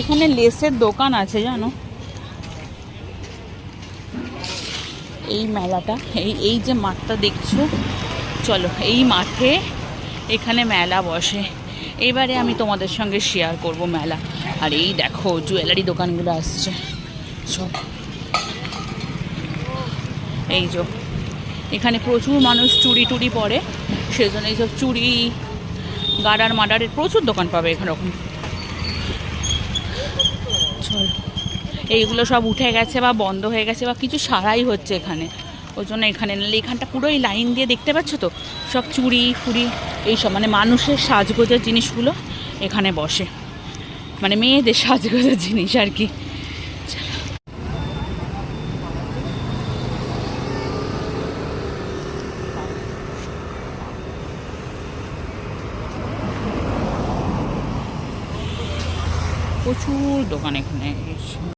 এখানে লেসের দোকান আছে জানো। এই মেলাটা এই যে মাঠটা দেখছো, চলো এই মাঠে এখানে মেলা বসে। এবারে আমি তোমাদের সঙ্গে শেয়ার করব মেলা। আর এই দেখো জুয়েলারি দোকানগুলো আসছে সব। এই যে এখানে প্রচুর মানুষ চুড়ি টুড়ি পরে, সেজন্য এইসব চুড়ি গাডার মাডারের প্রচুর দোকান পাবে এরকম। চল, এইগুলো সব উঠে গেছে বা বন্ধ হয়ে গেছে বা কিছু সারাই হচ্ছে এখানে, ওই জন্য এখানে নাহলে এখানটা পুরোই লাইন দিয়ে দেখতে পাচ্ছ তো, সব চুড়ি ফুড়ি এইসব মানে মানুষের সাজগোজের জিনিসগুলো এখানে বসে, মানে মেয়েদের সাজগোজের জিনিস আর কি। প্রচুর দোকান এখানে।